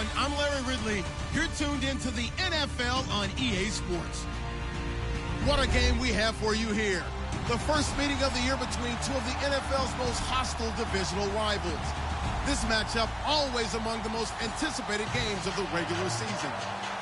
everyone. I'm Larry Ridley. You're tuned into the NFL on EA Sports. What a game we have for you here. The first meeting of the year between two of the NFL's most hostile divisional rivals. This matchup always among the most anticipated games of the regular season.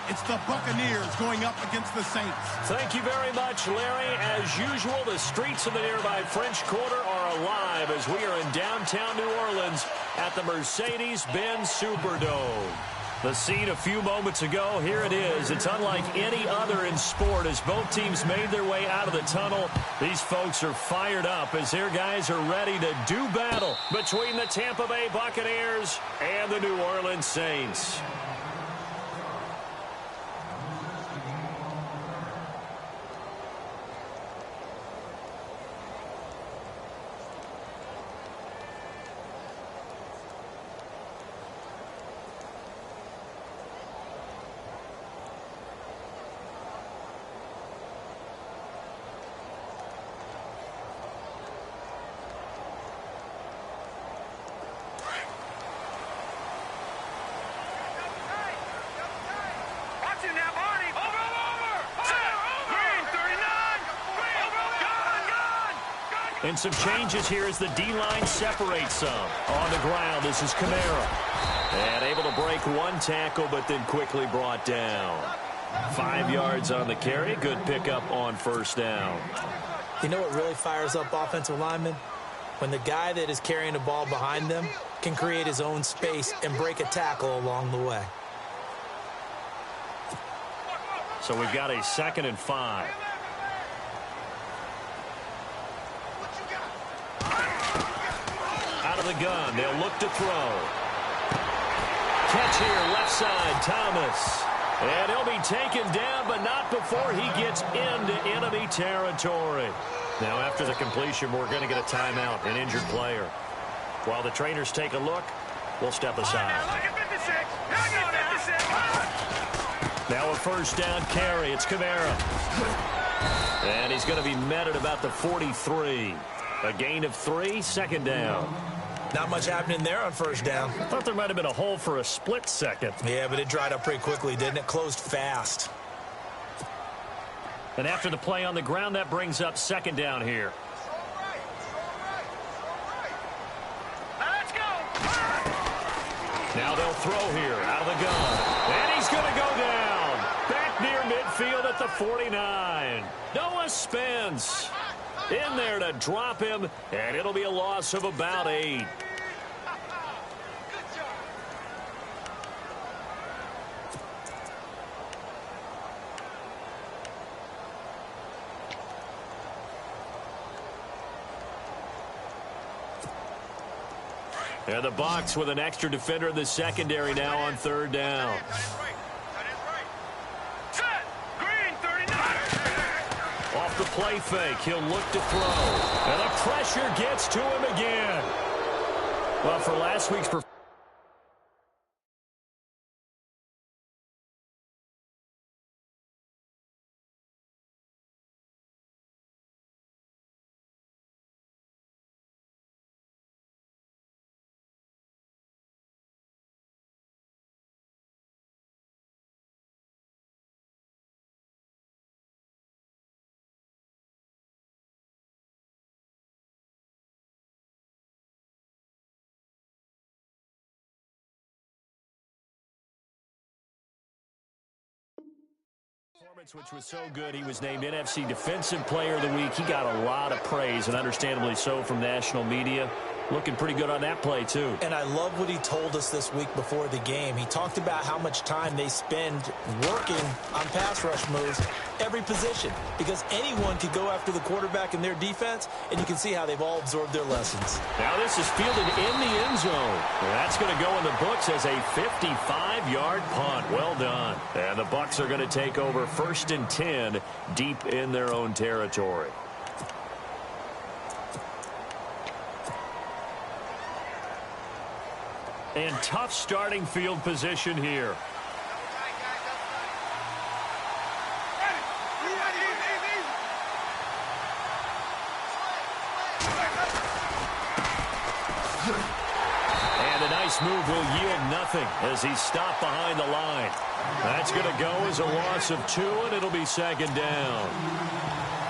It's the Buccaneers going up against the Saints. Thank you very much, Larry. As usual, the streets of the nearby French Quarter are alive as we are in downtown New Orleans at the Mercedes-Benz Superdome. The scene a few moments ago, here it is. It's unlike any other in sport as both teams made their way out of the tunnel. These folks are fired up as their guys are ready to do battle between the Tampa Bay Buccaneers and the New Orleans Saints. And some changes here as the D-line separates some. On the ground, this is Kamara. And able to break one tackle, but then quickly brought down. 5 yards on the carry. Good pickup on first down. You know what really fires up offensive linemen? When the guy that is carrying the ball behind them can create his own space and break a tackle along the way. So we've got a 2nd and 5. Out of the gun, they'll look to throw. Catch here, left side, Thomas. And he'll be taken down, but not before he gets into enemy territory. Now, after the completion, we're going to get a timeout, an injured player. While the trainers take a look, we'll step aside. Now a first down carry. It's Kamara. And he's going to be met at about the 43. A gain of 3, 2nd down. Not much happening there on first down. I thought there might have been a hole for a split second. Yeah, but it dried up pretty quickly, didn't it? Closed fast. And after the play on the ground, that brings up 2nd down here. Let's go. Now they'll throw here out of the gun. And he's going to go down. Back near midfield at the 49. Noah Spence in there to drop him, and it'll be a loss of about 8. And the Bucs with an extra defender in the secondary now on 3rd down. Off the play fake, he'll look to throw. And the pressure gets to him again. Well, for last week's performance, which was so good, he was named NFC Defensive Player of the Week. He got a lot of praise, and understandably so, from national media. Looking pretty good on that play, too. And I love what he told us this week before the game. He talked about how much time they spend working on pass rush moves, every position, because anyone could go after the quarterback in their defense, and you can see how they've all absorbed their lessons. Now this is fielded in the end zone. That's going to go in the books as a 55-yard punt. Well done. And the Bucs are going to take over 1st and 10 deep in their own territory. And tough starting field position here. this move will yield nothing as he's stopped behind the line. That's going to go as a loss of 2, and it'll be second down.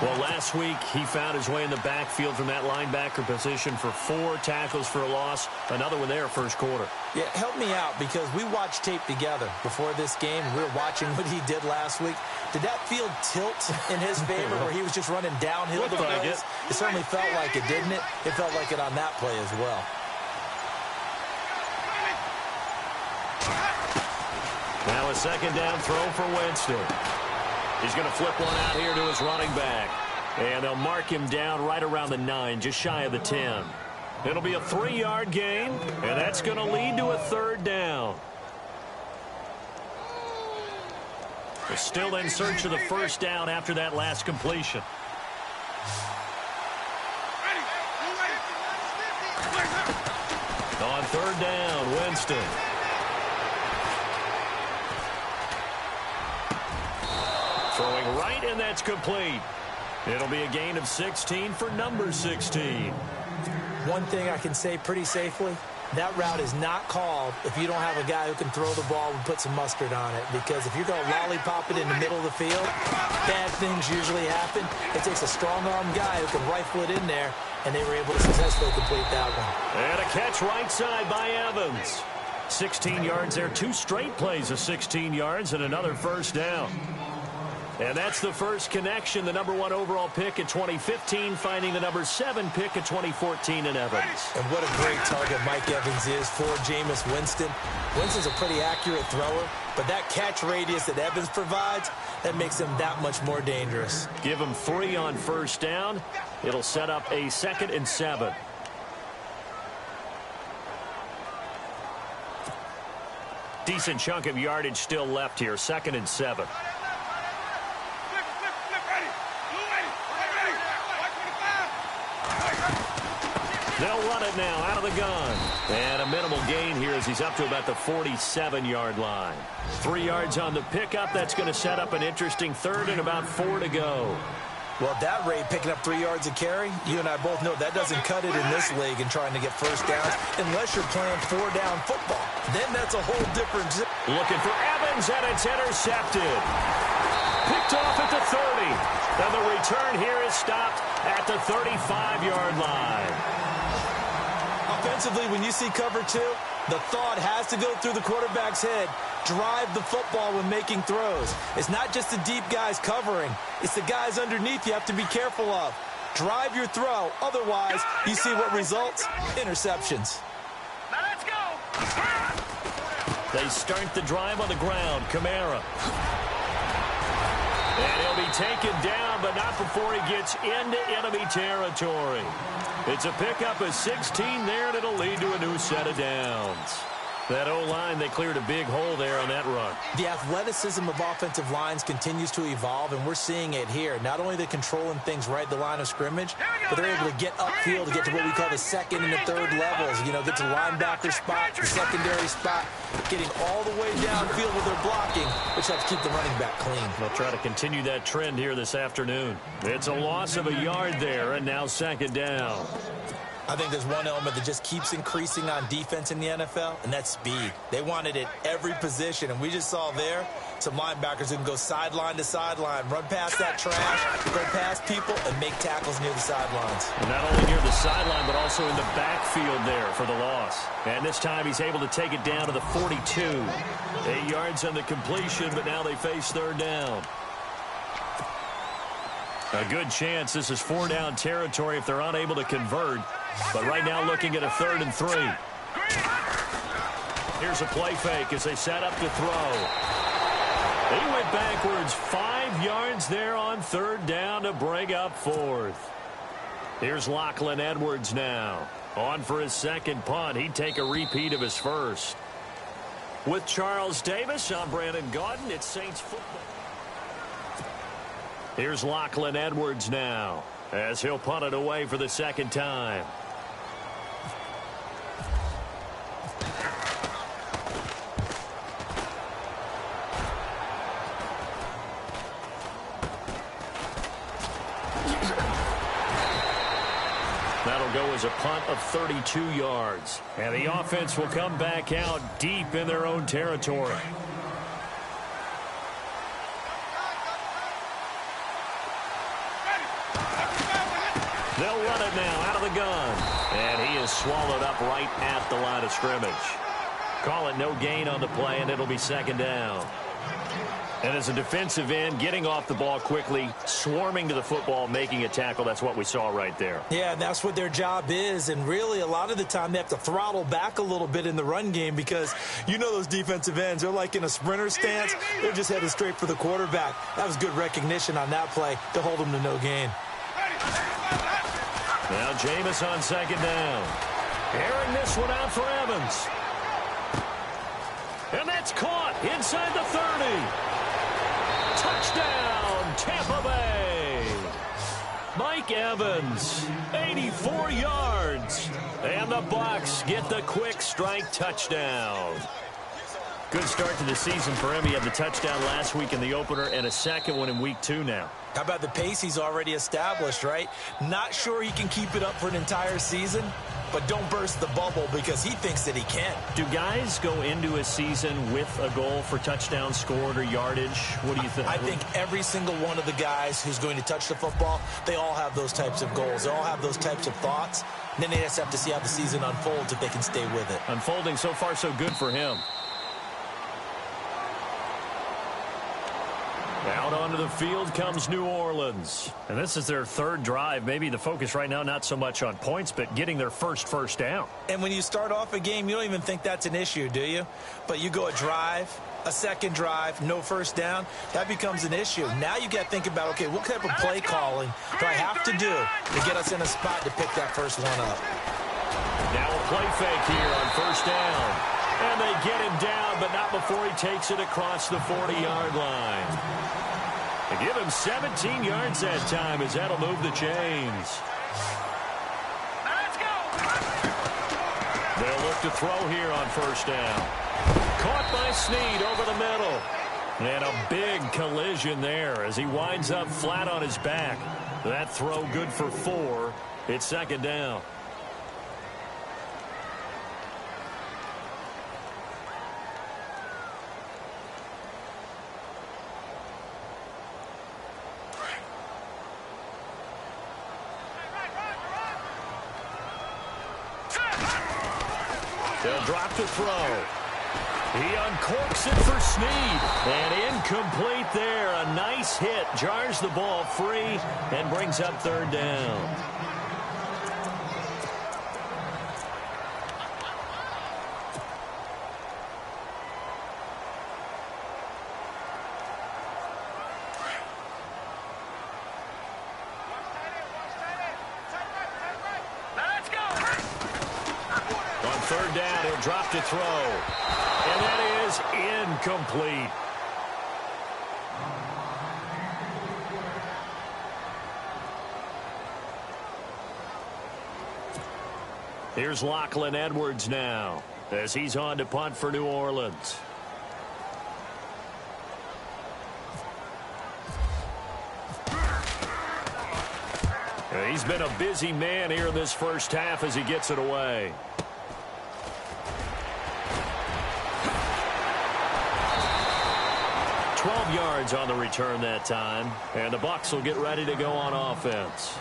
Well, last week he found his way in the backfield from that linebacker position for 4 tackles for a loss. Another one there first quarter. Yeah, help me out because we watched tape together before this game. We were watching what he did last week. Did that field tilt in his favor where he was just running downhill the plays? It certainly felt like it, didn't it? It felt like it on that play as well. Now a second down throw for Winston. He's going to flip one out here to his running back. And they'll mark him down right around the 9, just shy of the 10. It'll be a 3-yard gain, and that's going to lead to a third down. They're still in search of the first down after that last completion. On third down, Winston. Throwing right, and that's complete. It'll be a gain of 16 for number 16. One thing I can say pretty safely, that route is not called if you don't have a guy who can throw the ball and put some mustard on it. Because if you're going to lollipop it in the middle of the field, bad things usually happen. It takes a strong-arm guy who can rifle it in there, and they were able to successfully complete that one. And a catch right side by Evans. 16 yards there, 2 straight plays of 16 yards and another first down. And that's the first connection, the number 1 overall pick in 2015, finding the number 7 pick in 2014 in Evans. And what a great target Mike Evans is for Jameis Winston. Winston's a pretty accurate thrower, but that catch radius that Evans provides, that makes him that much more dangerous. Give him 3 on first down. It'll set up a 2nd and 7. Decent chunk of yardage still left here, 2nd and 7. They'll run it now out of the gun. And a minimal gain here as he's up to about the 47-yard line. 3 yards on the pickup. That's going to set up an interesting third and about 4 to go. Well, at that rate, picking up 3 yards a carry, you and I both know that doesn't cut it in this league and trying to get first downs unless you're playing 4-down football. Then that's a whole different... Looking for Evans, and it's intercepted. Picked off at the 30. And the return here is stopped at the 35-yard line. Offensively, when you see cover 2, the thought has to go through the quarterback's head. Drive the football when making throws. It's not just the deep guys covering. It's the guys underneath you have to be careful of. Drive your throw. Otherwise, you see what results? Interceptions. Now let's go. They start the drive on the ground. Kamara. And he'll be taken down, but not before he gets into enemy territory. It's a pickup of 16 there, and it'll lead to a new set of downs. That O-line, they cleared a big hole there on that run. The athleticism of offensive lines continues to evolve, and we're seeing it here. Not only are they controlling things right at the line of scrimmage, but they're able to get upfield to get to what we call the 2nd and the 3rd levels. You know, get to the linebacker spot, the secondary spot, getting all the way downfield with their blocking, which helps keep the running back clean. They'll try to continue that trend here this afternoon. It's a loss of a yard there, and now 2nd down. I think there's one element that just keeps increasing on defense in the NFL, and that's speed. They want it at every position, and we just saw there some linebackers who can go sideline to sideline, run past that trash, go past people, and make tackles near the sidelines. And not only near the sideline, but also in the backfield there for the loss. And this time he's able to take it down to the 42. 8 yards on the completion, but now they face 3rd down. A good chance this is 4-down territory if they're unable to convert. But right now looking at a 3rd and 3. Here's a play fake as they set up to throw. He went backwards 5 yards there on 3rd down to bring up 4th. Here's Lachlan Edwards now. On for his 2nd punt. He'd take a repeat of his 1st. With Charles Davis, I'm Brandon Gaudin. It's Saints football. Here's Lachlan Edwards now as he'll punt it away for the 2nd time. That'll will go as a punt of 32 yards. And the offense will come back out deep in their own territory. They'll run it now out of the gun. And he is swallowed up right at the line of scrimmage. Call it no gain on the play, and it'll be second down. And as a defensive end, getting off the ball quickly, swarming to the football, making a tackle, that's what we saw right there. Yeah, and that's what their job is. And really, a lot of the time, they have to throttle back a little bit in the run game because you know those defensive ends, they're like in a sprinter stance. They're just headed straight for the quarterback. That was good recognition on that play to hold them to no gain. Now Jameis on second down. Airing this one out for Evans. And that's caught inside the 30. Touchdown, Tampa Bay. Mike Evans, 84 yards. And the Bucs get the quick strike touchdown. Good start to the season for him. He had the touchdown last week in the opener and a second one in week 2 now. How about the pace he's already established, right? Not sure he can keep it up for an entire season, but don't burst the bubble because he thinks that he can. Do guys go into a season with a goal for touchdowns scored or yardage? What do you think? I think every single one of the guys who's going to touch the football, they all have those types of goals. They all have those types of thoughts. And then they just have to see how the season unfolds if they can stay with it. Unfolding so far so good for him. Out onto the field comes New Orleans. And this is their third drive. Maybe the focus right now not so much on points, but getting their first down. And when you start off a game, you don't even think that's an issue, do you? But you go a drive, a second drive, no first down, that becomes an issue. Now you got to think about, okay, what type of play calling do I have to do to get us in a spot to pick that first one up? Now a play fake here on first down. And they get him down, but not before he takes it across the 40-yard line. They give him 17 yards that time as that'll move the chains. Let's go. They'll look to throw here on first down. Caught by Snead over the middle. And a big collision there as he winds up flat on his back. That throw good for 4. It's second down. They'll drop to throw. He uncorks it for Snead. And incomplete there. A nice hit. Jars the ball free and brings up third down. Third down, he'll drop to throw. And that is incomplete. Here's Lachlan Edwards now as he's on to punt for New Orleans. He's been a busy man here in this first half as he gets it away. 12 yards on the return that time. And the Bucs will get ready to go on offense.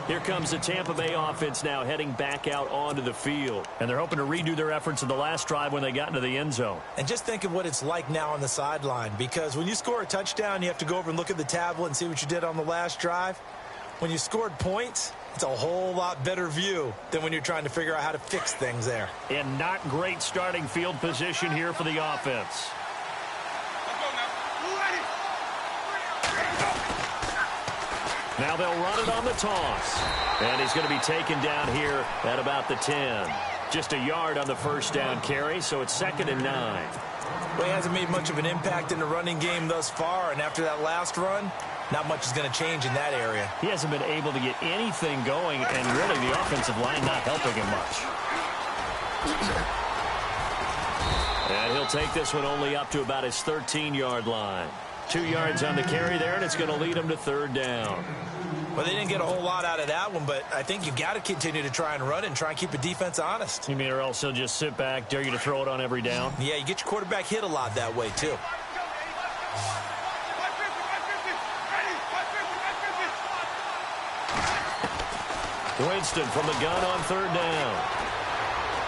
Here comes the Tampa Bay offense now heading back out onto the field. And they're hoping to redo their efforts in the last drive when they got into the end zone. And just think of what it's like now on the sideline. Because when you score a touchdown, you have to go over and look at the tablet and see what you did on the last drive. When you scored points, it's a whole lot better view than when you're trying to figure out how to fix things there. And not great starting field position here for the offense. Now they'll run it on the toss. And he's going to be taken down here at about the 10. Just a yard on the first down carry, so it's 2nd and 9. Well, he hasn't made much of an impact in the running game thus far, and after that last run, not much is going to change in that area. He hasn't been able to get anything going, and really the offensive line not helping him much. And he'll take this one only up to about his 13-yard line. 2 yards on the carry there, and it's going to lead them to 3rd down. Well, they didn't get a whole lot out of that one, but I think you've got to continue to try and run it and try and keep the defense honest. You mean or else he'll just sit back, dare you to throw it on every down? Yeah, you get your quarterback hit a lot that way, too. Winston from the gun on 3rd down.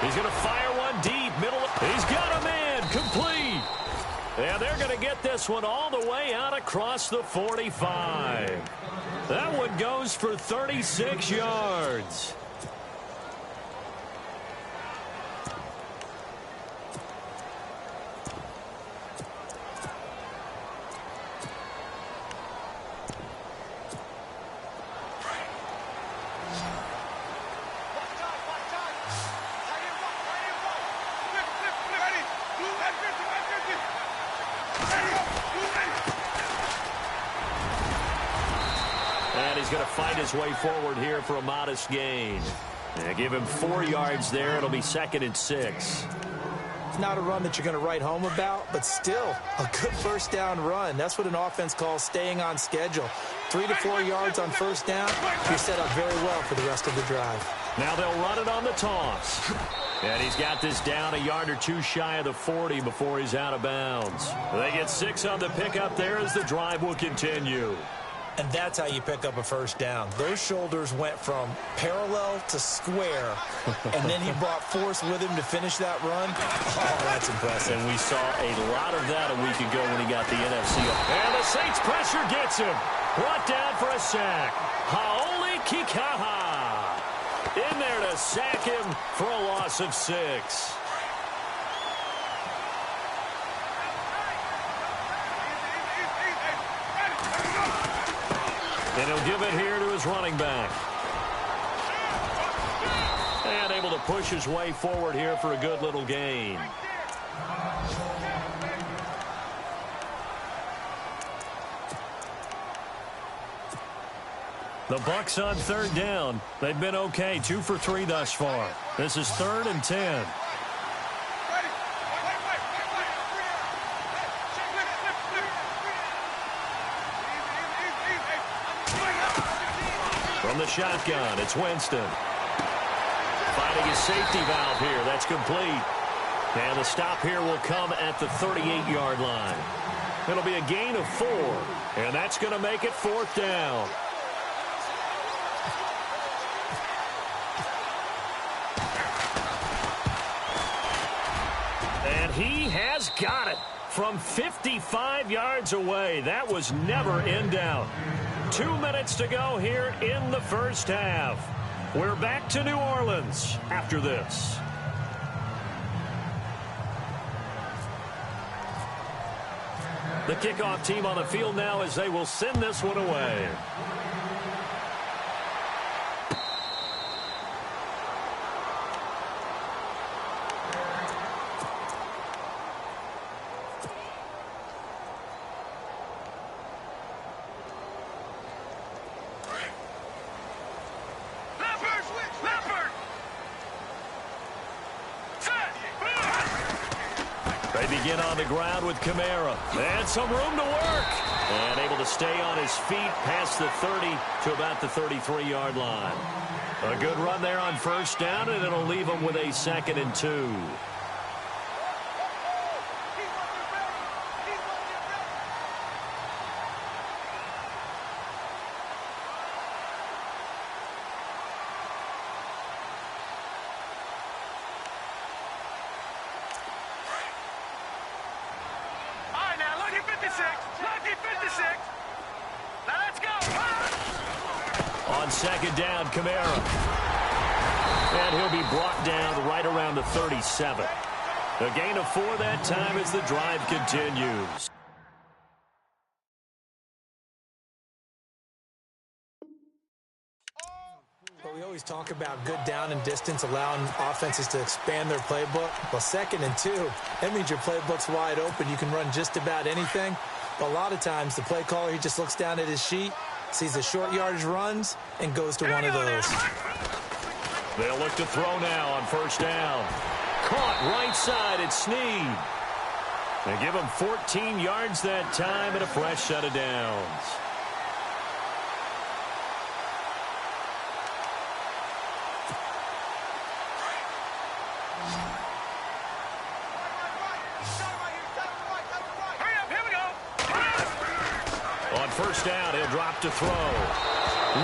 He's going to fire one deep, middle. He's got a man, complete. And they're going to get this one all the way out across the 45. That one goes for 36 yards. He's going to fight his way forward here for a modest gain. Give him 4 yards there. It'll be 2nd and 6. It's not a run that you're going to write home about, but still a good 1st down run. That's what an offense calls staying on schedule. 3 to 4 yards on 1st down. You're set up very well for the rest of the drive. Now they'll run it on the toss. And he's got this down a yard or 2 shy of the 40 before he's out of bounds. They get 6 on the pickup there as the drive will continue. And that's how you pick up a 1st down. Those shoulders went from parallel to square, and then he brought force with him to finish that run. Oh, that's impressive. And we saw a lot of that a week ago when he got the NFC. And the Saints pressure gets him. Brought down for a sack. Haoli Kikaha in there to sack him for a loss of 6. And he'll give it here to his running back. And able to push his way forward here for a good little gain. The Bucs on 3rd down. They've been okay, 2 for 3 thus far. This is 3rd and 10. From the shotgun, it's Winston. Finding his safety valve here. That's complete. And the stop here will come at the 38-yard line. It'll be a gain of 4. And that's going to make it 4th down. And he has got it from 55 yards away. That was never in doubt. 2 minutes to go here in the 1st half. We're back to New Orleans after this. The kickoff team on the field now as they will send this one away. They begin on the ground with Kamara. And some room to work. And able to stay on his feet past the 30 to about the 33-yard line. A good run there on 1st down, and it'll leave him with a 2nd and 2. On 2nd down, Kamara. And he'll be brought down right around the 37. A gain of 4 that time as the drive continues. Well, we always talk about good down and distance, allowing offenses to expand their playbook. Well, 2nd and 2, that means your playbook's wide open. You can run just about anything. But a lot of times, the play caller, he just looks down at his sheet, sees the short yardage runs, and goes to one of those. They'll look to throw now on 1st down. Caught right side, it's Snead. They give him 14 yards that time and a fresh set of downs. On first down, he'll drop to throw.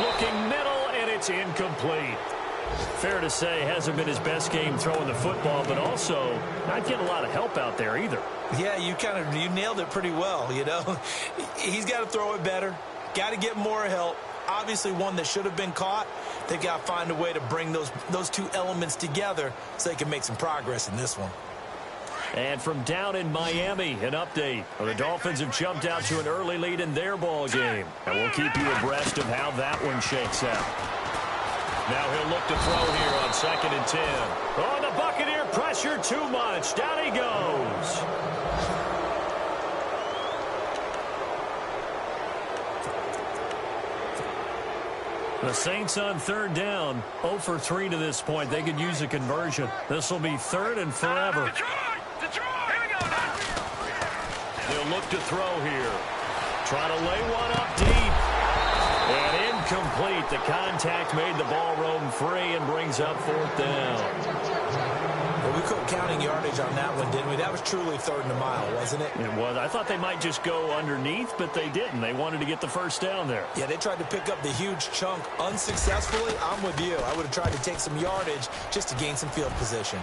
Looking middle, and it's incomplete. Fair to say, hasn't been his best game throwing the football, but also not getting a lot of help out there either. Yeah, you nailed it pretty well, you know. He's got to throw it better. Got to get more help. Obviously one that should have been caught. They've got to find a way to bring those two elements together so they can make some progress in this one. And from down in Miami, an update. The Dolphins have jumped out to an early lead in their ball game. And we'll keep you abreast of how that one shakes out. Now he'll look to throw here on 2nd and 10. Oh, the Buccaneer pressure too much. Down he goes. The Saints on 3rd down, 0 for 3 to this point. They could use a conversion. This will be 3rd and forever. Detroit! Here we go now! He'll look to throw here. Trying to lay one up deep. And incomplete. The contact made the ball roam free and brings up 4th down. Well, we quit counting yardage on that one, didn't we? That was truly 3rd and a mile, wasn't it? It was. I thought they might just go underneath, but they didn't. They wanted to get the first down there. Yeah, they tried to pick up the huge chunk unsuccessfully. I'm with you. I would have tried to take some yardage just to gain some field position.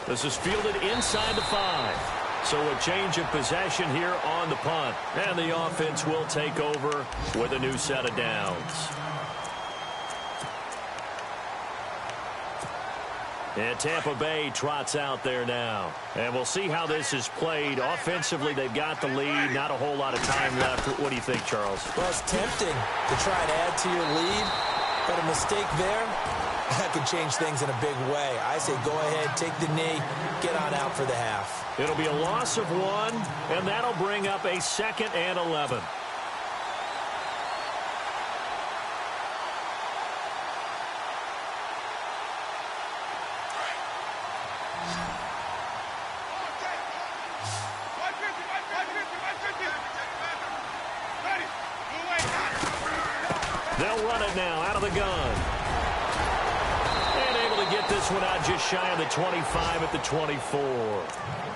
This is fielded inside the 5. So a change of possession here on the punt. And the offense will take over with a new set of downs. And Tampa Bay trots out there now. And we'll see how this is played. Offensively, they've got the lead. Not a whole lot of time left. What do you think, Charles? Well, it's tempting to try and add to your lead. But a mistake there, that could change things in a big way. I say go ahead, take the knee, get on out for the half. It'll be a loss of 1, and that'll bring up a 2nd and 11. They'll run it now out of the gun. And able to get this one out just shy of the 25 at the 24.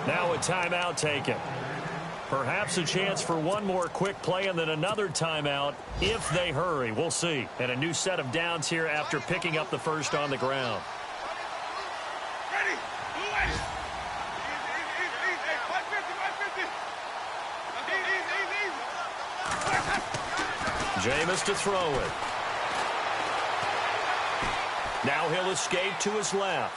Now a timeout taken. Perhaps a chance for one more quick play and then another timeout if they hurry. We'll see. And a new set of downs here after picking up the first on the ground. Jameis to throw it. Now he'll escape to his left.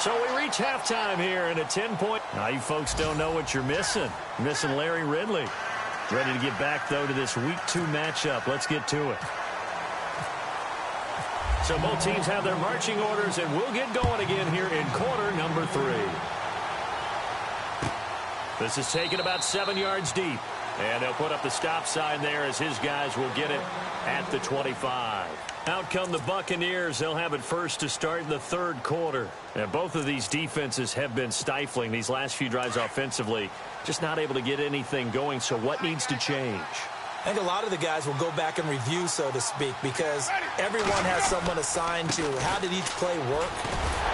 So we reach halftime here in a 10-point. Now you folks don't know what you're missing. You're missing Larry Ridley. Ready to get back, though, to this Week 2 matchup. Let's get to it. So both teams have their marching orders, and we'll get going again here in quarter number 3. This is taken about 7 yards deep. And they'll put up the stop sign there as his guys will get it at the 25. Out come the Buccaneers. They'll have it first to start the 3rd quarter. And both of these defenses have been stifling these last few drives offensively. Just not able to get anything going. So what needs to change? I think a lot of the guys will go back and review, so to speak, because everyone has someone assigned to how did each play work.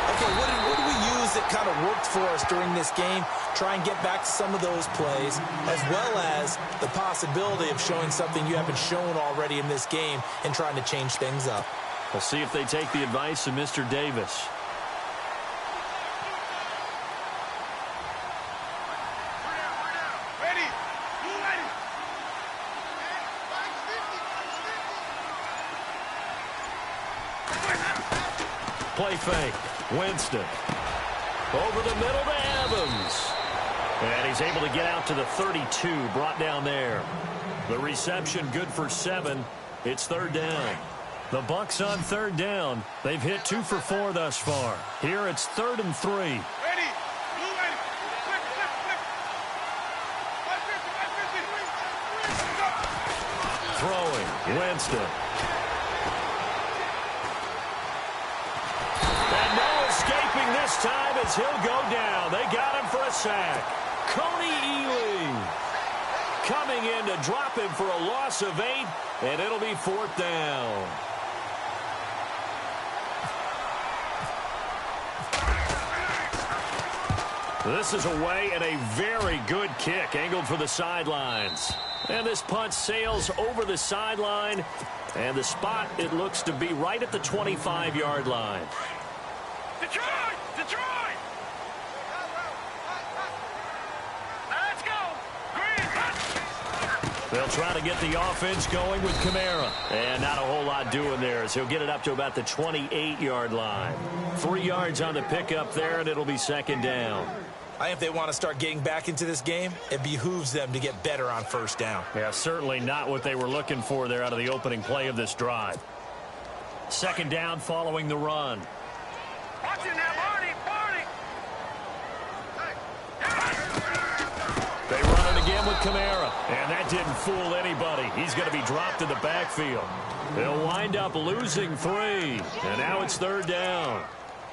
Okay, what did we use that kind of worked for us during this game? Try and get back to some of those plays, as well as the possibility of showing something you haven't shown already in this game and trying to change things up. We'll see if they take the advice of Mr. Davis. Play fake. Winston. Over the middle to Evans. And he's able to get out to the 32, brought down there. The reception good for 7. It's 3rd down. The Bucs on 3rd down. They've hit 2 for 4 thus far. Here it's 3rd and 3. Throwing. Winston. as he'll go down. They got him for a sack. Coney Ely coming in to drop him for a loss of 8, and it'll be 4th down. This is away and a very good kick angled for the sidelines. And this punt sails over the sideline. And the spot, it looks to be right at the 25-yard line. Detroit! Detroit! Let's go! Green! They'll try to get the offense going with Kamara. And not a whole lot doing there as he'll get it up to about the 28-yard line. 3 yards on the pickup there, and it'll be 2nd down. I think if they want to start getting back into this game, it behooves them to get better on 1st down. Yeah, certainly not what they were looking for there out of the opening play of this drive. 2nd down following the run. Watch it now, Barney! They run it again with Kamara, and that didn't fool anybody. He's going to be dropped in the backfield. They'll wind up losing 3, and now it's 3rd down.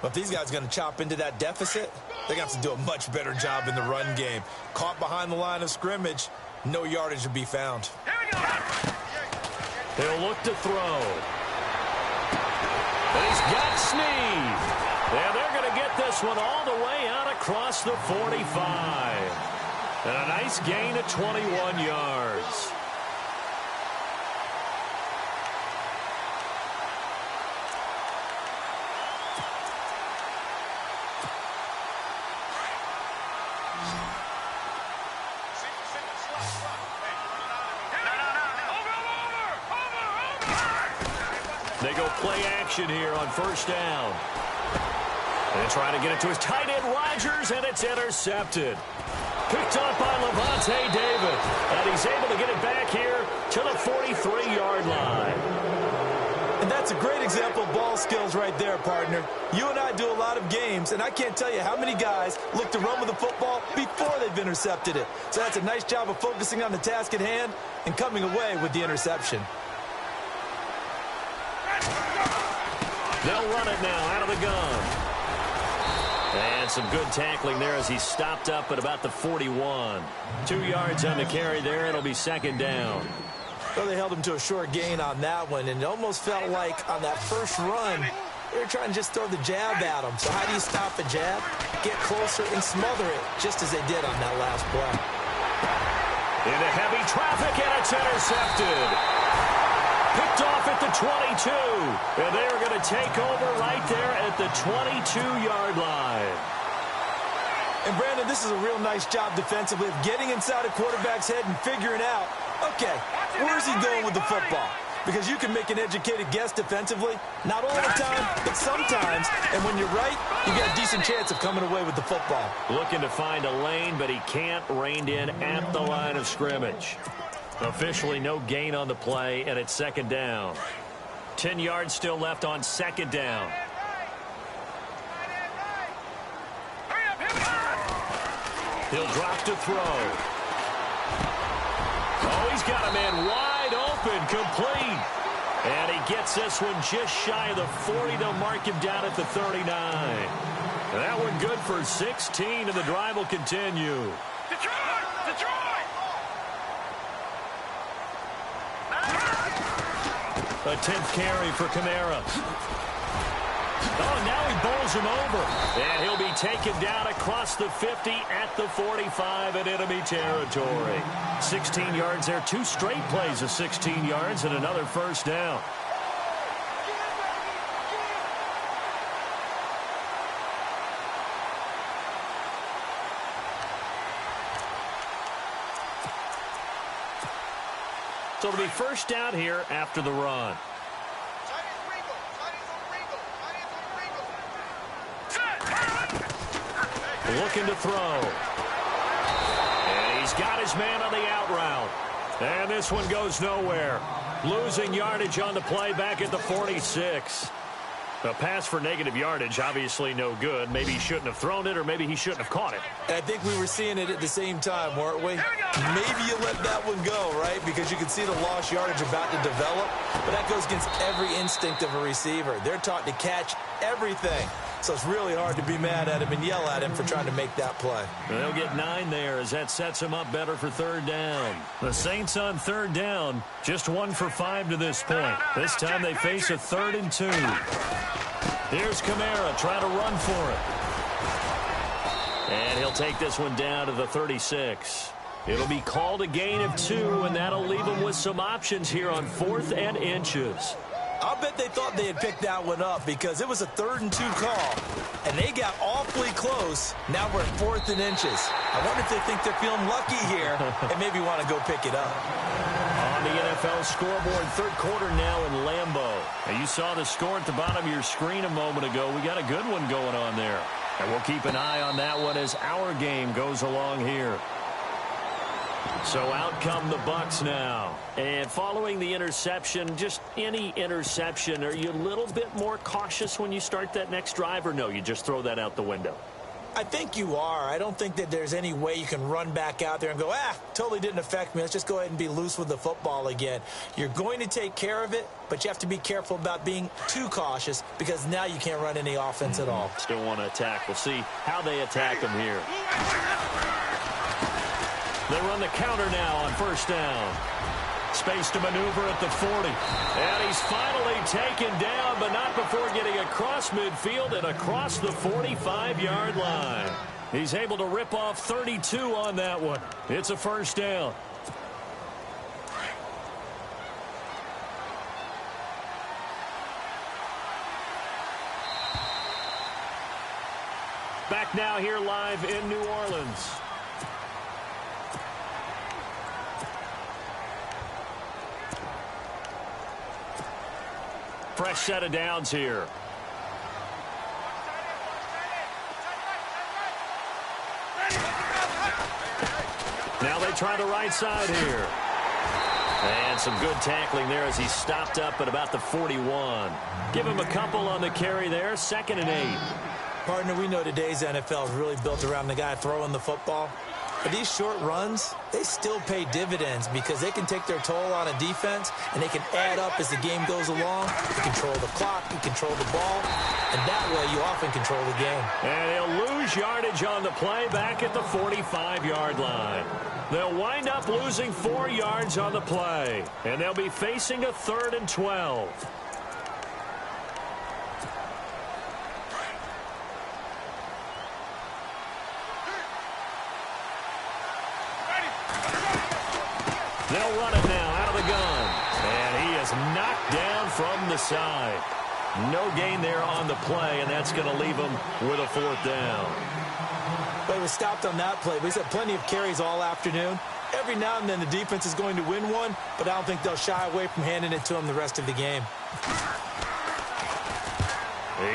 But if these guys are going to chop into that deficit, they're going to have to do a much better job in the run game. Caught behind the line of scrimmage, no yardage to be found. Here we go! He'll look to throw. He's got Snead. And they're going to get this one all the way out across the 45. And a nice gain of 21 yards. They go play action here on 1st down. And trying to get it to his tight end, Rodgers, and it's intercepted. Picked up by Levante David. And he's able to get it back here to the 43-yard line. And that's a great example of ball skills right there, partner. You and I do a lot of games, and I can't tell you how many guys look to run with the football before they've intercepted it. So that's a nice job of focusing on the task at hand and coming away with the interception. They'll run it now out of the gun. And some good tackling there as he stopped up at about the 41. 2 yards on the carry there. It'll be 2nd down. Well, they held him to a short gain on that one, and it almost felt like on that first run, they were trying to just throw the jab at him. So how do you stop a jab? Get closer and smother it, just as they did on that last play. Into heavy traffic, and it's intercepted. Picked off at the 22. And they are going to take over right there at the 22-yard line. And, Brandon, this is a real nice job defensively of getting inside a quarterback's head and figuring out, okay, where's he going with the football? Because you can make an educated guess defensively, not all the time, but sometimes. And when you're right, you got a decent chance of coming away with the football. Looking to find a lane, but he can't. Reined in at the line of scrimmage. Officially no gain on the play, and it's 2nd down. 10 yards still left on 2nd down. He'll drop to throw. Oh, he's got a man wide open, complete. And he gets this one just shy of the 40. They'll mark him down at the 39. And that one good for 16, and the drive will continue. Detroit! Detroit! A 10th carry for Kamara. Oh, now he bowls him over. And he'll be taken down across the 50 at the 45 in enemy territory. 16 yards there. 2 straight plays of 16 yards and another 1st down. So it'll be 1st down here after the run. Looking to throw. And he's got his man on the out route. And this one goes nowhere. Losing yardage on the play back at the 46. A pass for negative yardage, obviously no good. Maybe he shouldn't have thrown it, or maybe he shouldn't have caught it. And I think we were seeing it at the same time, weren't we? Maybe you let that one go, right? Because you can see the lost yardage about to develop. But that goes against every instinct of a receiver. They're taught to catch everything. So it's really hard to be mad at him and yell at him for trying to make that play. They'll get 9 there as that sets them up better for third down. The Saints on third down, just 1 for 5 to this point. This time they face a 3rd and 2. Here's Kamara trying to run for it. And he'll take this one down to the 36. It'll be called a gain of 2, and that'll leave them with some options here on 4th and inches. I'll bet they thought they had picked that one up because it was a 3rd and 2 call, and they got awfully close. Now we're at 4th and inches. I wonder if they think they're feeling lucky here and maybe want to go pick it up. On the NFL scoreboard, third quarter now in Lambeau. And you saw the score at the bottom of your screen a moment ago. We got a good one going on there. And we'll keep an eye on that one as our game goes along here. So out come the Bucs now. And following the interception, just any interception, are you a little bit more cautious when you start that next drive, or no, you just throw that out the window? I think you are. I don't think that there's any way you can run back out there and go, totally didn't affect me. Let's just go ahead and be loose with the football again. You're going to take care of it, but you have to be careful about being too cautious because now you can't run any offense at all. Still want to attack. We'll see how they attack them here. They run the counter now on first down. Space to maneuver at the 40. And he's finally taken down, but not before getting across midfield and across the 45-yard line. He's able to rip off 32 on that one. It's a first down. Back now here live in New Orleans. Fresh set of downs here. Now they try the right side here. And some good tackling there as he stopped up at about the 41. Give him a couple on the carry there. 2nd and 8. Partner, we know today's NFL is really built around the guy throwing the football. But these short runs, they still pay dividends because they can take their toll on a defense and they can add up as the game goes along. You control the clock, you control the ball, and that way you often control the game. And he'll lose yardage on the play back at the 45-yard line. They'll wind up losing 4 yards on the play, and they'll be facing a 3rd and 12. They'll run it now out of the gun. And he is knocked down from the side. No gain there on the play, and that's going to leave him with a 4th down. But he was stopped on that play. But he's had plenty of carries all afternoon. Every now and then the defense is going to win one, but I don't think they'll shy away from handing it to him the rest of the game.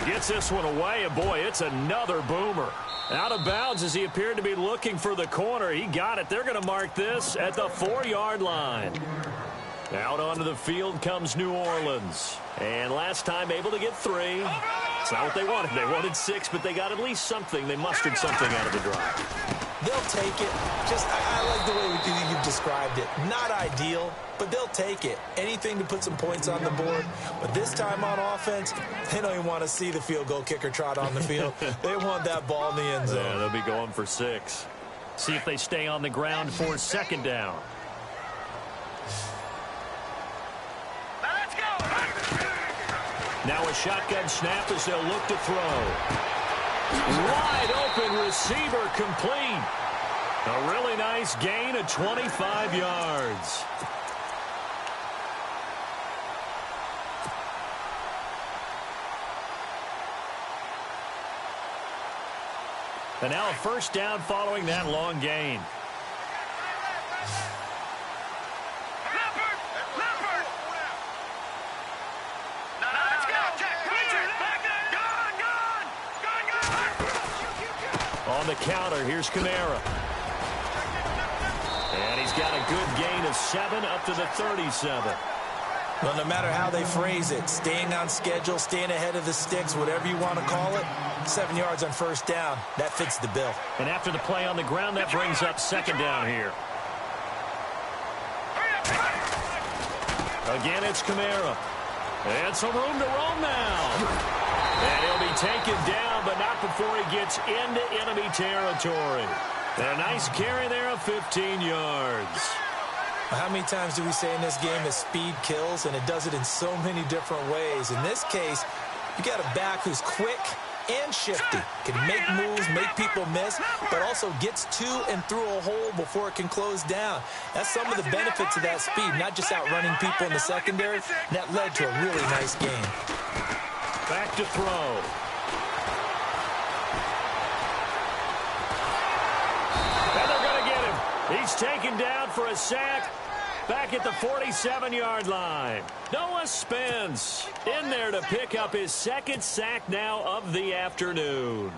He gets this one away, and boy, it's another boomer. Out of bounds as he appeared to be looking for the corner. He got it. They're going to mark this at the 4-yard line. Out onto the field comes New Orleans. And last time able to get 3. It's not what they wanted. They wanted 6, but they got at least something. They mustered something out of the drive. They'll take it. I like the way you've described it. Not ideal, but they'll take it. Anything to put some points on the board. But this time on offense, they don't even want to see the field goal kicker trot on the field. They want that ball in the end zone. Yeah, they'll be going for 6. See if they stay on the ground for 2nd down. Let's go. Now a shotgun snap as they'll look to throw. Wide open receiver complete. A really nice gain of 25 yards. And now a first down following that long gain. On the counter, here's Kamara. And he's got a good gain of 7 up to the 37. Well, no matter how they phrase it, staying on schedule, staying ahead of the sticks, whatever you want to call it, 7 yards on first down, that fits the bill. And after the play on the ground, that brings up 2nd down here. Again, it's Kamara. And some room to roam now. And he'll be taken down, but not before he gets into enemy territory. And a nice carry there of 15 yards. How many times do we say in this game that speed kills, and it does it in so many different ways? In this case, you got a back who's quick and shifty, can make moves, make people miss, but also gets to and through a hole before it can close down. That's some of the benefits of that speed, not just outrunning people in the secondary. That led to a really nice game. Back to throw. And they're going to get him. He's taken down for a sack. Back at the 47-yard line. Noah Spence in there to pick up his second sack now of the afternoon.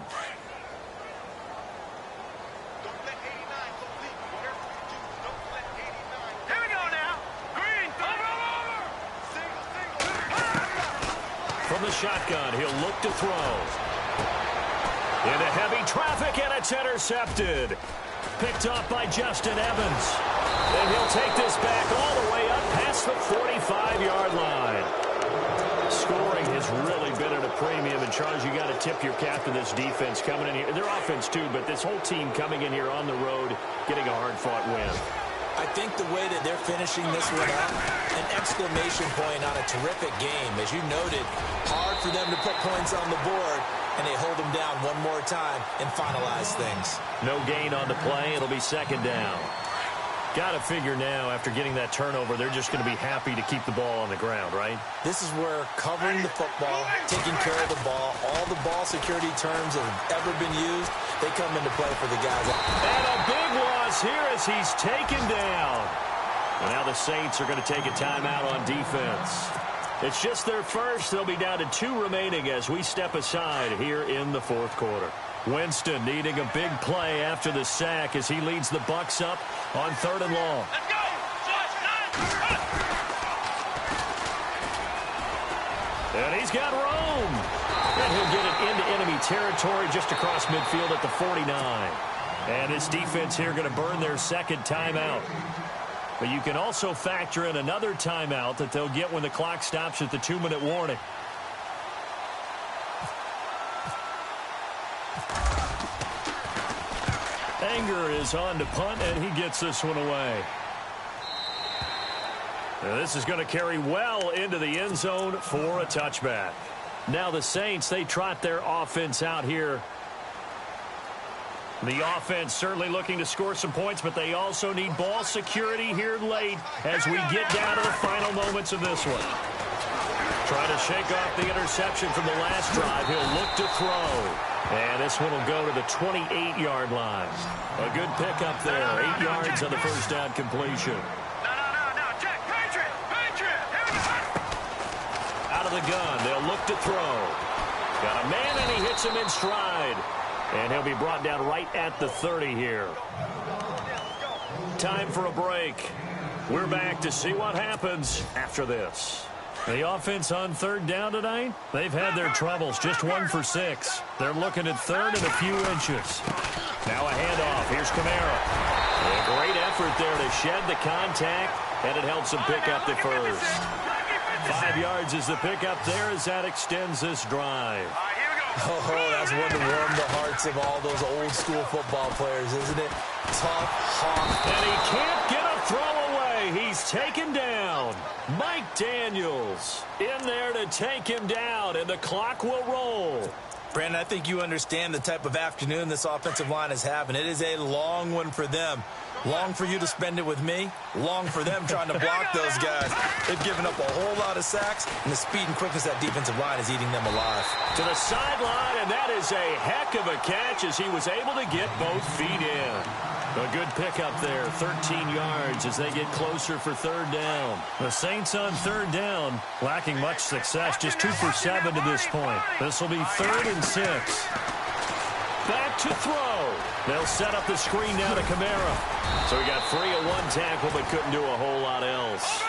Here we go now. Green, over. From the shotgun, he'll look to throw. Into heavy traffic, and it's intercepted. Picked off by Justin Evans. And he'll take this back all the way up past the 45-yard line. Scoring has really been at a premium. And, Charles, you got to tip your cap to this defense coming in here. Their offense, too, but this whole team coming in here on the road, getting a hard-fought win. I think the way that they're finishing this one up, an exclamation point on a terrific game. As you noted, hard for them to put points on the board, and they hold them down one more time and finalize things. No gain on the play. It'll be second down. Got to figure now, after getting that turnover, they're just going to be happy to keep the ball on the ground, right? This is where covering the football, taking care of the ball, all the ball security terms that have ever been used, they come into play for the guys. And a big loss here as he's taken down. And now the Saints are going to take a timeout on defense. It's just their first. They'll be down to 2 remaining as we step aside here in the fourth quarter. Winston needing a big play after the sack as he leads the Bucs up on 3rd and long. Let's go. And he's got room. And he'll get it into enemy territory just across midfield at the 49. And this defense here going to burn their second timeout. But you can also factor in another timeout that they'll get when the clock stops at the 2-minute warning. Anger is on to punt, and he gets this one away. Now this is going to carry well into the end zone for a touchback. Now the Saints, they trot their offense out here. The offense certainly looking to score some points, but they also need ball security here late as we get down to the final moments of this one. Trying to shake off the interception from the last drive. He'll look to throw. And this one will go to the 28-yard line. A good pickup there. 8 yards on the first down completion. No. Check. Patriot. Here we go. Out of the gun. They'll look to throw. Got a man, and he hits him in stride. And he'll be brought down right at the 30 here. Time for a break. We're back to see what happens after this. The offense on 3rd down tonight, they've had their troubles. Just 1 for 6. They're looking at 3rd and a few inches. Now a handoff. Here's Kamara. A great effort there to shed the contact, and it helps him pick up the first. 5 yards is the pickup there as that extends this drive. Oh, that's one to warm the hearts of all those old-school football players, isn't it? Tough, hawk. And he can't get a throw away. He's taken down. Mike Daniels in there to take him down, and the clock will roll. Brandon, I think you understand the type of afternoon this offensive line is having. It is a long one for them. Long for you to spend it with me. Long for them trying to block those guys. They've given up a whole lot of sacks, and the speed and quickness of that defensive line is eating them alive. To the sideline, and that is a heck of a catch as he was able to get both feet in. A good pickup there, 13 yards as they get closer for 3rd down. The Saints on 3rd down, lacking much success, just 2 for 7 to this point. This will be 3rd and 6. Back to throw. They'll set up the screen now to Kamara. So he got free of 1 tackle but couldn't do a whole lot else.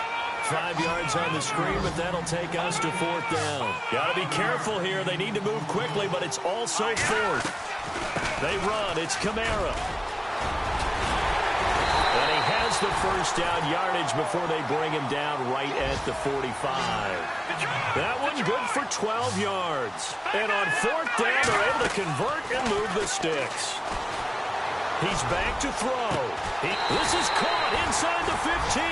5 yards on the screen, but that'll take us to 4th down. Got to be careful here. They need to move quickly, but it's also 4th. They run. It's Kamara. And he has the first down yardage before they bring him down right at the 45. That one good for 12 yards. And on fourth down, they're able to convert and move the sticks. He's back to throw. This is caught inside the 15.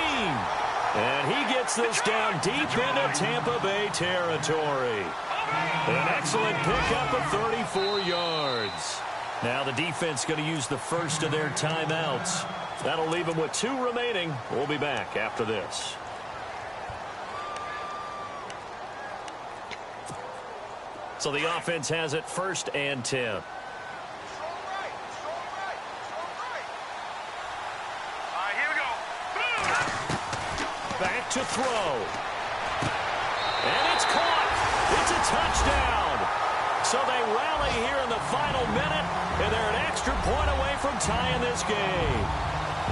And he gets this down deep into Tampa Bay territory. An excellent pickup of 34 yards. Now the defense going to use the first of their timeouts. That'll leave them with 2 remaining. We'll be back after this. So the offense has it 1st and 10. Back to throw. And it's caught. It's a touchdown. So they rally here in the final minute, and they're an extra point away from tying this game.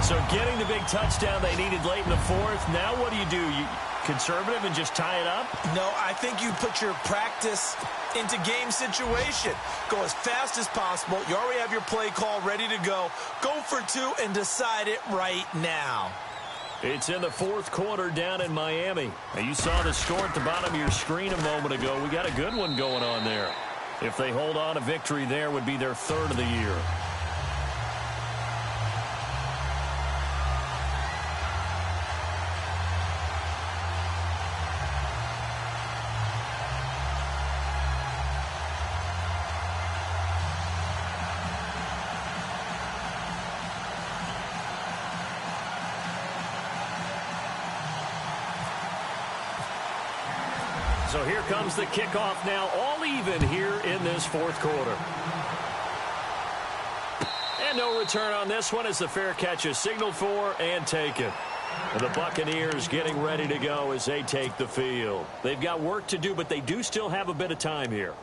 So getting the big touchdown they needed late in the 4th. Now what do? You conservative and just tie it up? No, I think you put your practice into game situation. Go as fast as possible. You already have your play call ready to go. Go for 2 and decide it right now. It's in the 4th quarter down in Miami. Now you saw the score at the bottom of your screen a moment ago. We got a good one going on there. If they hold on, a victory there would be their 3rd of the year. So here comes the kickoff now, all even here in this 4th quarter. And no return on this one as the fair catch is signaled for and taken. And the Buccaneers getting ready to go as they take the field. They've got work to do, but they do still have a bit of time here.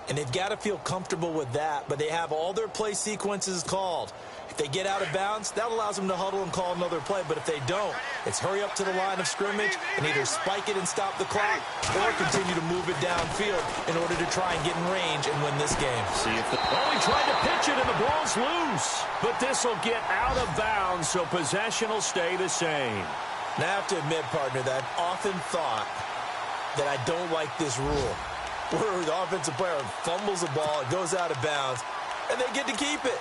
And they've got to feel comfortable with that, but they have all their play sequences called. If they get out of bounds, that allows them to huddle and call another play. But if they don't, it's hurry up to the line of scrimmage and either spike it and stop the clock or continue to move it downfield in order to try and get in range and win this game. See if he tried to pitch it and the ball's loose. But this will get out of bounds, so possession will stay the same. Now I have to admit, partner, that I've often thought that I don't like this rule, where the offensive player fumbles the ball, it goes out of bounds, and they get to keep it.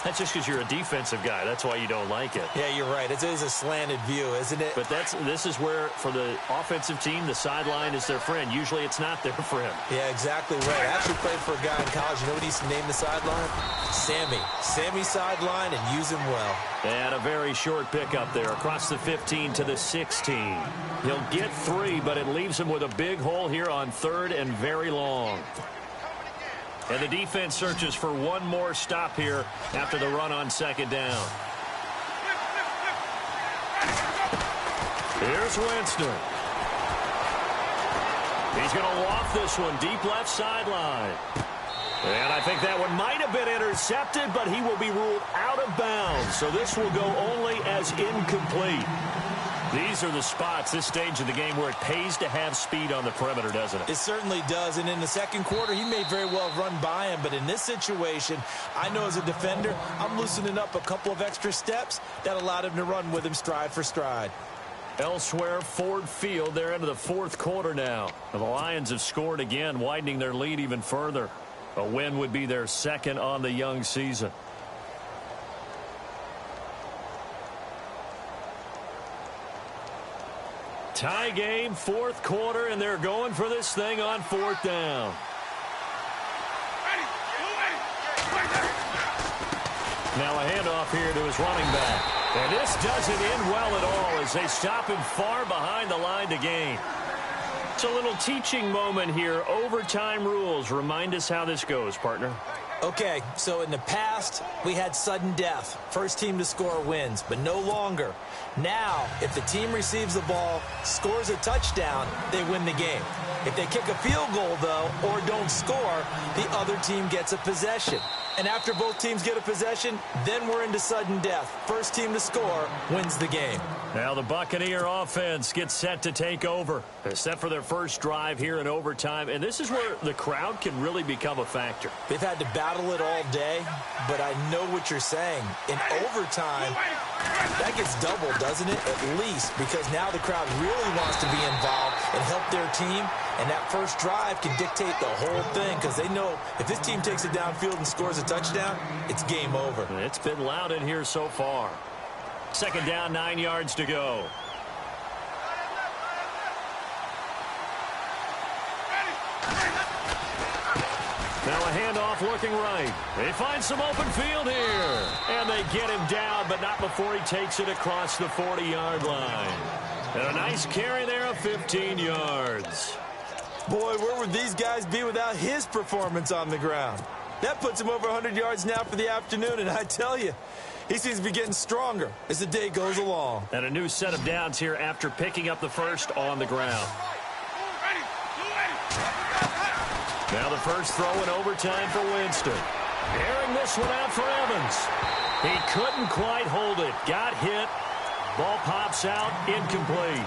That's just because you're a defensive guy. That's why you don't like it. Yeah, you're right. It is a slanted view, isn't it? But this is where, for the offensive team, the sideline is their friend. Usually it's not their friend. Yeah, exactly right. I actually played for a guy in college. You know what he used to name the sideline? Sammy. Sammy sideline, and use him well. And a very short pickup there across the 15 to the 16. He'll get 3, but it leaves him with a big hole here on 3rd and very long. And the defense searches for one more stop here after the run on 2nd down. Here's Winston. He's going to loft this one deep left sideline. And I think that one might have been intercepted, but he will be ruled out of bounds. So this will go only as incomplete. These are the spots, this stage of the game, where it pays to have speed on the perimeter, doesn't it? It certainly does. And in the 2nd quarter, he may very well run by him. But in this situation, I know as a defender, I'm loosening up a couple of extra steps that allowed him to run with him stride for stride. Elsewhere, Ford Field, they're into the 4th quarter now. The Lions have scored again, widening their lead even further. A win would be their 2nd on the young season. Tie game, 4th quarter, and they're going for this thing on 4th down. Now a handoff here to his running back. And this doesn't end well at all as they stop him far behind the line to gain. It's a little teaching moment here. Overtime rules. Remind us how this goes, partner. Okay, so in the past, we had sudden death. First team to score wins, but no longer. Now, if the team receives the ball, scores a touchdown, they win the game. If they kick a field goal, though, or don't score, the other team gets a possession. And after both teams get a possession, then we're into sudden death. First team to score wins the game. Now the Buccaneer offense gets set to take over. They're set for their first drive here in overtime. And this is where the crowd can really become a factor. They've had to bow battle it all day, but I know what you're saying. In overtime, that gets doubled, doesn't it? At least, because now the crowd really wants to be involved and help their team, and that first drive can dictate the whole thing because they know if this team takes it downfield and scores a touchdown, it's game over. It's been loud in here so far. Second down, 9 yards to go. Now a handoff looking right. They find some open field here. And they get him down, but not before he takes it across the 40-yard line. And a nice carry there of 15 yards. Boy, where would these guys be without his performance on the ground? That puts him over 100 yards now for the afternoon, and I tell you, he seems to be getting stronger as the day goes along. And a new set of downs here after picking up the first on the ground. Now the first throw in overtime for Winston. Airing this one out for Evans. He couldn't quite hold it. Got hit. Ball pops out. Incomplete.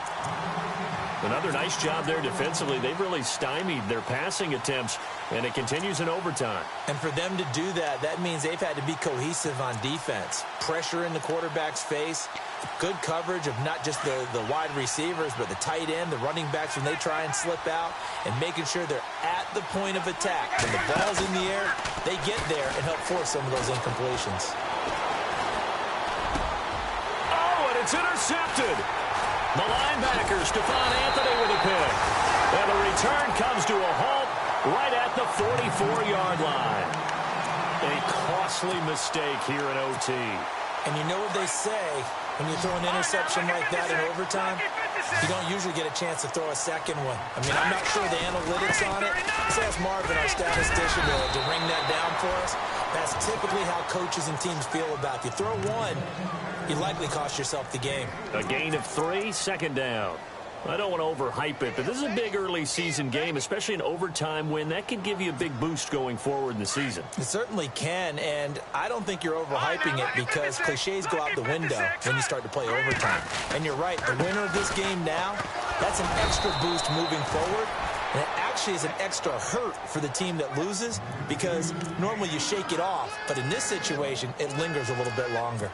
Another nice job there defensively. They've really stymied their passing attempts, and it continues in overtime. And for them to do that, that means they've had to be cohesive on defense. Pressure in the quarterback's face. Good coverage of not just the wide receivers, but the tight end, the running backs when they try and slip out, and making sure they're at the point of attack. When the ball's in the air, they get there and help force some of those incompletions. Oh, and it's intercepted. The linebacker, Stephon Anthony, with a pick. And the return comes to a halt right at the 44-yard line. A costly mistake here in OT. And you know what they say, when you throw an interception like that in overtime, you don't usually get a chance to throw a second one. I mean, I'm not sure the analytics on it. Let's ask Marvin, our statistician, to ring that down for us. That's typically how coaches and teams feel about it. You throw one, you likely cost yourself the game. A gain of 3, second down. I don't want to overhype it, but this is a big early season game, especially an overtime win. That can give you a big boost going forward in the season. It certainly can, and I don't think you're overhyping it because cliches go out the window when you start to play overtime. And you're right, the winner of this game now, that's an extra boost moving forward. And it actually is an extra hurt for the team that loses because normally you shake it off, but in this situation, it lingers a little bit longer.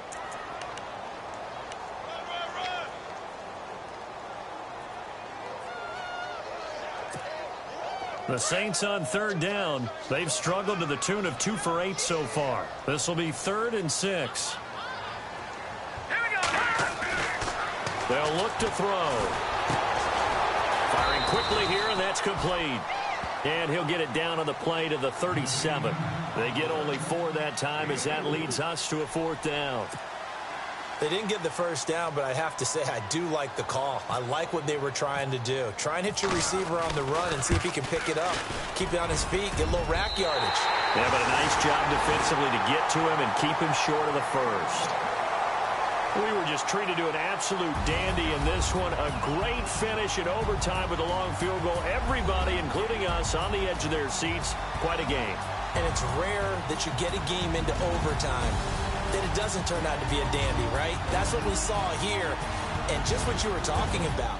The Saints on third down. They've struggled to the tune of 2 for 8 so far. This will be 3rd and 6. They'll look to throw. Firing quickly here, and that's complete. And he'll get it down on the play to the 37. They get only 4 that time as that leads us to a 4th down. They didn't get the first down, but I have to say I do like the call. I like what they were trying to do. Try and hit your receiver on the run and see if he can pick it up. Keep it on his feet, get a little rack yardage. Yeah, but a nice job defensively to get to him and keep him short of the first. We were just treated to an absolute dandy in this one. A great finish in overtime with a long field goal. Everybody, including us, on the edge of their seats. Quite a game. And it's rare that you get a game into overtime that it doesn't turn out to be a dandy, right? That's what we saw here, and just what you were talking about.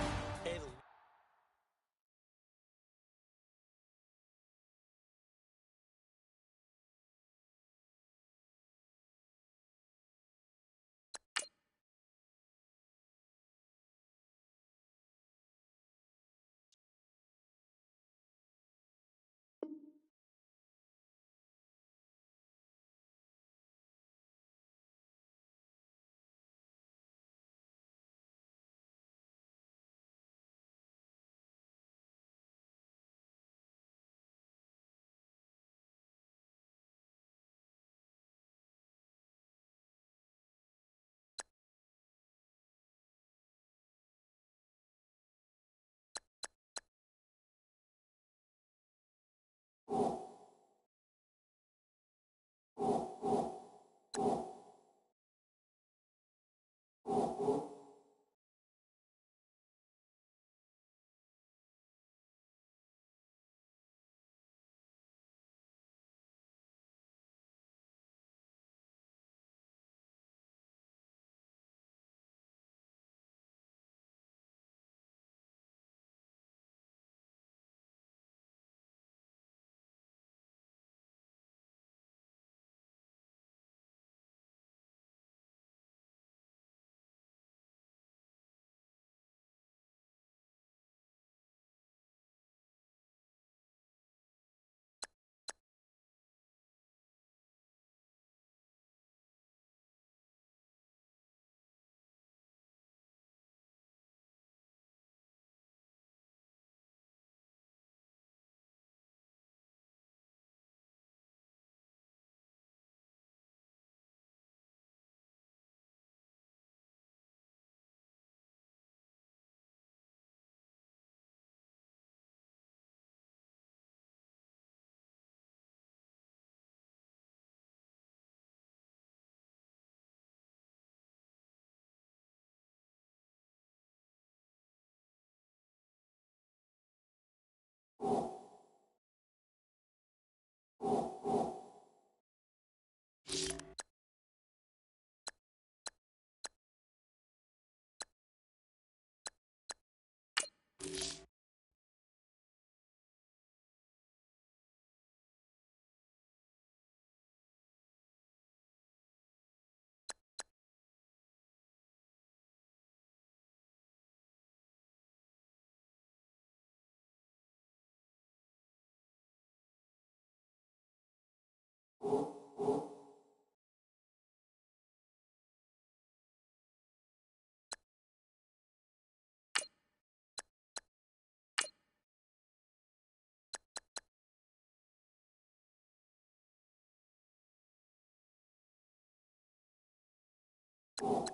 you